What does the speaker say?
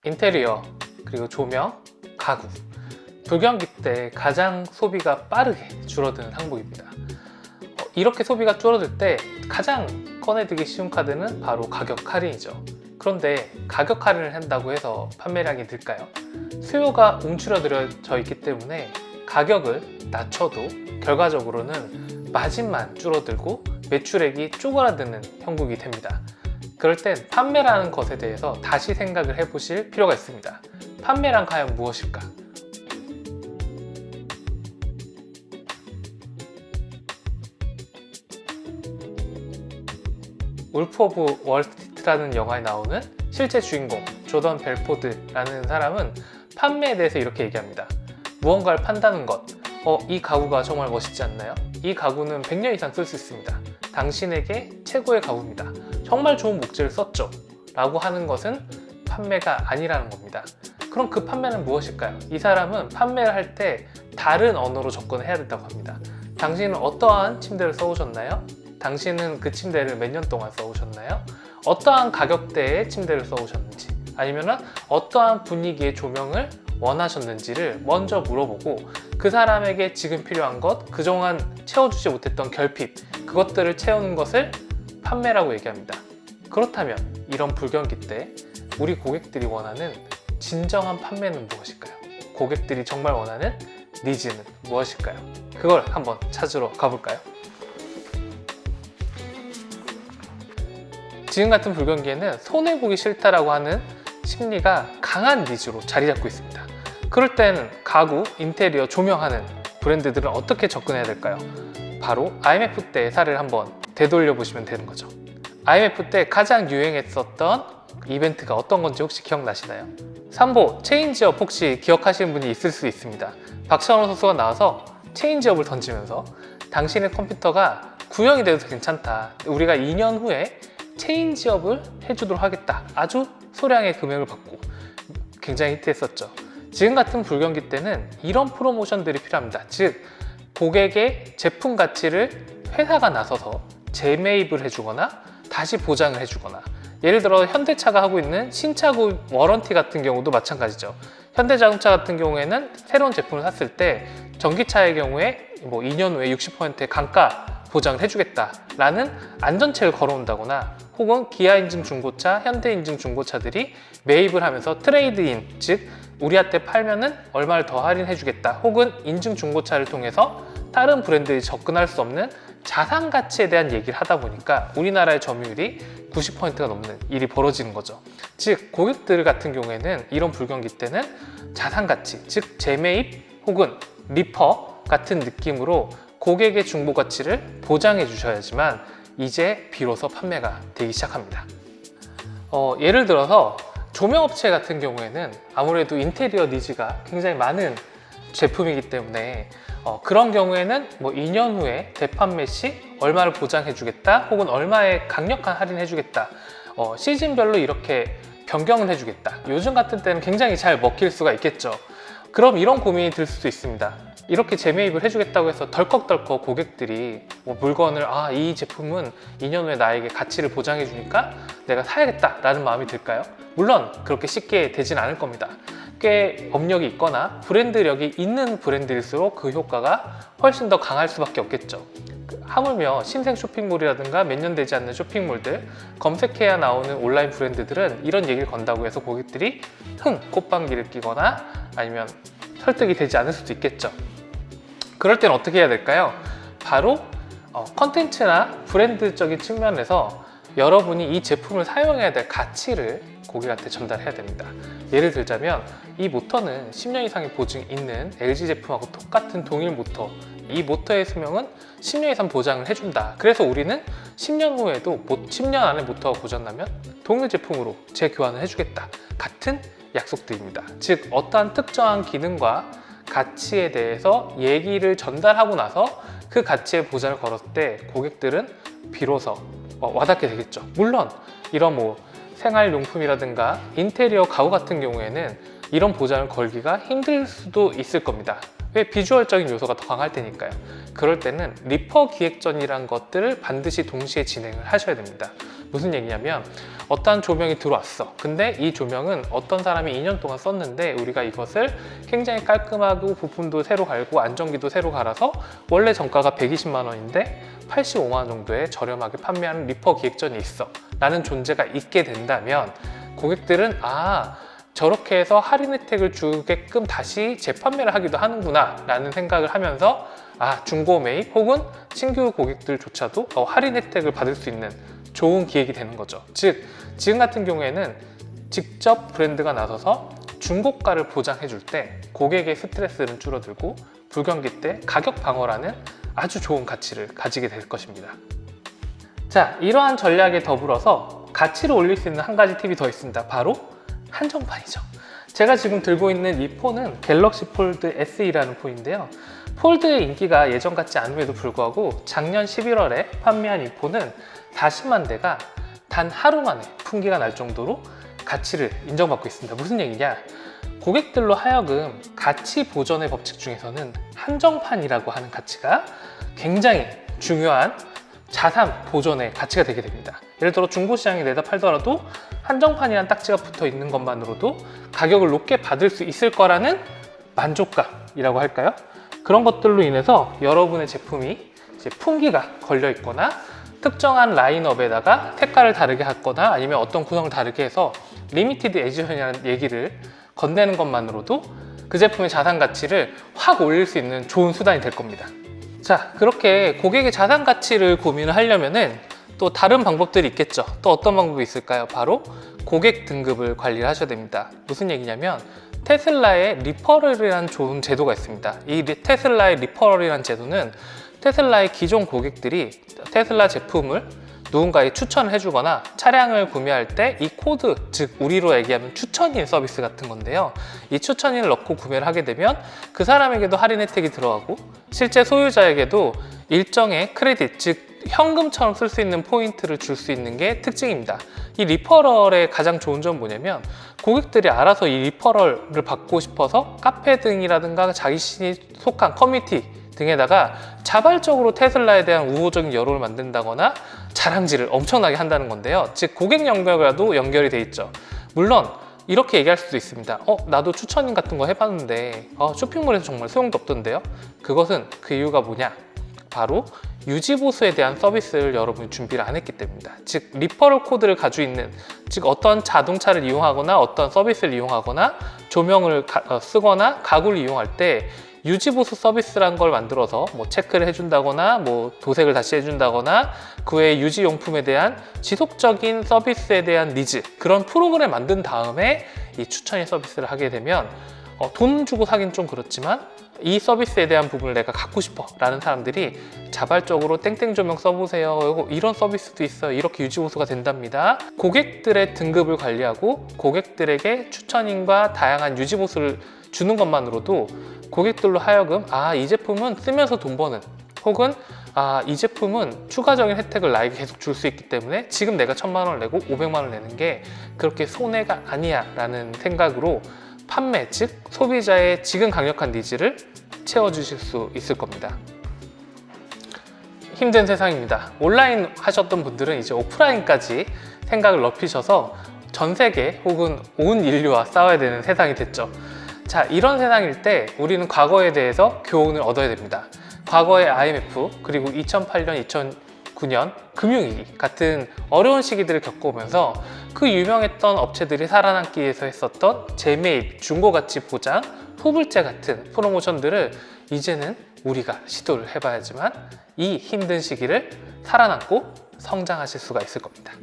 인테리어, 그리고 조명, 가구. 불경기 때 가장 소비가 빠르게 줄어드는 항목입니다. 이렇게 소비가 줄어들 때 가장 꺼내들기 쉬운 카드는 바로 가격 할인이죠. 그런데 가격 할인을 한다고 해서 판매량이 늘까요? 수요가 움츠러들어져 있기 때문에 가격을 낮춰도 결과적으로는 마진만 줄어들고 매출액이 쪼그라드는 형국이 됩니다. 그럴 땐 판매라는 것에 대해서 다시 생각을 해보실 필요가 있습니다. 판매란 과연 무엇일까? 울프 오브 월스트리트라는 영화에 나오는 실제 주인공 조던 벨포드라는 사람은 판매에 대해서 이렇게 얘기합니다. 무언가를 판다는 것, 이 가구가 정말 멋있지 않나요? 이 가구는 100년 이상 쓸 수 있습니다. 당신에게 최고의 가구입니다. 정말 좋은 목재를 썼죠? 라고 하는 것은 판매가 아니라는 겁니다. 그럼 그 판매는 무엇일까요? 이 사람은 판매를 할 때 다른 언어로 접근해야 된다고 합니다. 당신은 어떠한 침대를 써오셨나요? 당신은 그 침대를 몇 년 동안 써오셨나요? 어떠한 가격대의 침대를 써오셨는지, 아니면 어떠한 분위기의 조명을 원하셨는지를 먼저 물어보고 그 사람에게 지금 필요한 것, 그동안 채워주지 못했던 결핍, 그것들을 채우는 것을 판매라고 얘기합니다. 그렇다면 이런 불경기 때 우리 고객들이 원하는 진정한 판매는 무엇일까요? 고객들이 정말 원하는 니즈는 무엇일까요? 그걸 한번 찾으러 가볼까요? 지금 같은 불경기에는 손해보기 싫다라고 하는 심리가 강한 니즈로 자리 잡고 있습니다. 그럴 때는 가구, 인테리어, 조명하는 브랜드들은 어떻게 접근해야 될까요? 바로 IMF 때의 사례를 한번 되돌려 보시면 되는 거죠. IMF 때 가장 유행했었던 이벤트가 어떤 건지 혹시 기억나시나요? 삼보 체인지업 혹시 기억하시는 분이 있을 수 있습니다. 박찬호 선수가 나와서 체인지업을 던지면서 당신의 컴퓨터가 구형이 돼도 괜찮다. 우리가 2년 후에 체인지업을 해주도록 하겠다. 아주 소량의 금액을 받고 굉장히 히트했었죠. 지금 같은 불경기 때는 이런 프로모션들이 필요합니다. 즉 고객의 제품 가치를 회사가 나서서 재매입을 해주거나 다시 보장을 해주거나, 예를 들어 현대차가 하고 있는 신차구 워런티 같은 경우도 마찬가지죠. 현대자동차 같은 경우에는 새로운 제품을 샀을 때 전기차의 경우에 2년 후에 60%의 감가 보장을 해주겠다라는 안전체를 걸어온다거나, 혹은 기아 인증 중고차, 현대 인증 중고차들이 매입을 하면서 트레이드인, 즉 우리한테 팔면은 얼마를 더 할인해주겠다, 혹은 인증 중고차를 통해서 다른 브랜드에 접근할 수 없는 자산 가치에 대한 얘기를 하다 보니까 우리나라의 점유율이 90%가 넘는 일이 벌어지는 거죠. 즉 고객들 같은 경우에는 이런 불경기 때는 자산 가치, 즉 재매입 혹은 리퍼 같은 느낌으로 고객의 중고 가치를 보장해 주셔야지만 이제 비로소 판매가 되기 시작합니다. 예를 들어서 조명업체 같은 경우에는 아무래도 인테리어 니즈가 굉장히 많은 제품이기 때문에 그런 경우에는 2년 후에 대판매 시 얼마를 보장해 주겠다, 혹은 얼마의 강력한 할인해 주겠다, 시즌별로 이렇게 변경을 해주겠다. 요즘 같은 때는 굉장히 잘 먹힐 수가 있겠죠. 그럼 이런 고민이 들 수도 있습니다. 이렇게 재매입을 해주겠다고 해서 덜컥덜컥 고객들이 물건을 이 제품은 2년 후에 나에게 가치를 보장해 주니까 내가 사야겠다 라는 마음이 들까요? 물론 그렇게 쉽게 되진 않을 겁니다. 꽤 업력이 있거나 브랜드력이 있는 브랜드일수록 그 효과가 훨씬 더 강할 수밖에 없겠죠. 하물며 신생 쇼핑몰이라든가 몇 년 되지 않는 쇼핑몰들, 검색해야 나오는 온라인 브랜드들은 이런 얘기를 건다고 해서 고객들이 콧방귀를 끼거나 아니면 설득이 되지 않을 수도 있겠죠. 그럴 땐 어떻게 해야 될까요? 바로 컨텐츠나 브랜드적인 측면에서 여러분이 이 제품을 사용해야 될 가치를 고객한테 전달해야 됩니다. 예를 들자면 이 모터는 10년 이상의 보증이 있는 LG 제품하고 똑같은 동일 모터, 이 모터의 수명은 10년 이상 보장을 해준다. 그래서 우리는 10년 후에도 10년 안에 모터가 고장나면 동일 제품으로 재교환을 해주겠다. 같은 약속들입니다. 즉 어떠한 특정한 기능과 가치에 대해서 얘기를 전달하고 나서 그 가치에 보장을 걸었을 때 고객들은 비로소 와닿게 되겠죠. 물론 이런 생활용품이라든가 인테리어 가구 같은 경우에는 이런 보장을 걸기가 힘들 수도 있을 겁니다. 왜? 비주얼적인 요소가 더 강할 테니까요. 그럴 때는 리퍼 기획전이란 것들을 반드시 동시에 진행을 하셔야 됩니다. 무슨 얘기냐면 어떠한 조명이 들어왔어. 근데 이 조명은 어떤 사람이 2년 동안 썼는데 우리가 이것을 굉장히 깔끔하고 부품도 새로 갈고 안전기도 새로 갈아서 원래 정가가 120만 원인데 85만 원 정도에 저렴하게 판매하는 리퍼 기획전이 있어 라는 존재가 있게 된다면 고객들은 저렇게 해서 할인 혜택을 주게끔 다시 재판매를 하기도 하는구나 라는 생각을 하면서 중고 매입 혹은 신규 고객들조차도 할인 혜택을 받을 수 있는 좋은 기획이 되는 거죠. 즉 지금 같은 경우에는 직접 브랜드가 나서서 중고가를 보장해 줄 때 고객의 스트레스는 줄어들고 불경기 때 가격 방어라는 아주 좋은 가치를 가지게 될 것입니다. 자, 이러한 전략에 더불어서 가치를 올릴 수 있는 한 가지 팁이 더 있습니다. 바로 한정판이죠. 제가 지금 들고 있는 이 폰은 갤럭시 폴드 SE라는 폰인데요. 폴드의 인기가 예전 같지 않음에도 불구하고 작년 11월에 판매한 이 폰은 40만 대가 단 하루 만에 품귀가 날 정도로 가치를 인정받고 있습니다. 무슨 얘기냐? 고객들로 하여금 가치 보전의 법칙 중에서는 한정판이라고 하는 가치가 굉장히 중요한 자산 보존의 가치가 되게 됩니다. 예를 들어 중고시장에 내다 팔더라도 한정판이란 딱지가 붙어 있는 것만으로도 가격을 높게 받을 수 있을 거라는 만족감이라고 할까요? 그런 것들로 인해서 여러분의 제품이 이제 품기가 걸려 있거나 특정한 라인업에다가 색깔을 다르게 하거나 아니면 어떤 구성을 다르게 해서 리미티드 에디션이라는 얘기를 건네는 것만으로도 그 제품의 자산 가치를 확 올릴 수 있는 좋은 수단이 될 겁니다. 자, 그렇게 고객의 자산 가치를 고민을 하려면은 또 다른 방법들이 있겠죠. 또 어떤 방법이 있을까요? 바로 고객 등급을 관리를 하셔야 됩니다. 무슨 얘기냐면 테슬라의 리퍼럴이라는 좋은 제도가 있습니다. 이 테슬라의 리퍼럴이라는 제도는 테슬라의 기존 고객들이 테슬라 제품을 누군가에 추천을 해주거나 차량을 구매할 때 이 코드, 즉 우리로 얘기하면 추천인 서비스 같은 건데요. 이 추천인을 넣고 구매를 하게 되면 그 사람에게도 할인 혜택이 들어가고 실제 소유자에게도 일정의 크레딧, 즉 현금처럼 쓸 수 있는 포인트를 줄 수 있는 게 특징입니다. 이 리퍼럴의 가장 좋은 점은 뭐냐면 고객들이 알아서 이 리퍼럴을 받고 싶어서 카페 등이라든가 자신이 속한 커뮤니티 등에다가 자발적으로 테슬라에 대한 우호적인 여론을 만든다거나 자랑질을 엄청나게 한다는 건데요. 즉 고객 연결과도 연결이 돼 있죠. 물론 이렇게 얘기할 수도 있습니다. 나도 추천인 같은 거 해봤는데 쇼핑몰에서 정말 소용도 없던데요. 그것은 그 이유가 뭐냐? 바로 유지보수에 대한 서비스를 여러분이 준비를 안 했기 때문입니다. 즉 리퍼럴 코드를 가지고 있는, 즉 어떤 자동차를 이용하거나 어떤 서비스를 이용하거나 조명을 쓰거나 가구를 이용할 때 유지보수 서비스라는 걸 만들어서 뭐 체크를 해준다거나 뭐 도색을 다시 해준다거나 그 외에 유지용품에 대한 지속적인 서비스에 대한 니즈, 그런 프로그램을 만든 다음에 이 추천인 서비스를 하게 되면 돈 주고 사긴 좀 그렇지만 이 서비스에 대한 부분을 내가 갖고 싶어 라는 사람들이 자발적으로 땡땡 조명 써보세요, 이런 서비스도 있어요, 이렇게 유지보수가 된답니다. 고객들의 등급을 관리하고 고객들에게 추천인과 다양한 유지보수를 주는 것만으로도 고객들로 하여금 이 제품은 쓰면서 돈 버는, 혹은 이 제품은 추가적인 혜택을 나에게 계속 줄 수 있기 때문에 지금 내가 1,000만 원을 내고 500만 원을 내는 게 그렇게 손해가 아니야 라는 생각으로 판매, 즉 소비자의 지금 강력한 니즈를 채워주실 수 있을 겁니다. 힘든 세상입니다. 온라인 하셨던 분들은 이제 오프라인까지 생각을 넓히셔서 전 세계 혹은 온 인류와 싸워야 되는 세상이 됐죠. 자, 이런 세상일 때 우리는 과거에 대해서 교훈을 얻어야 됩니다. 과거의 IMF 그리고 2008년, 2009년 금융위기 같은 어려운 시기들을 겪어오면서 그 유명했던 업체들이 살아남기 위해서 했었던 재매입, 중고가치 보장, 후불제 같은 프로모션들을 이제는 우리가 시도를 해봐야지만 이 힘든 시기를 살아남고 성장하실 수가 있을 겁니다.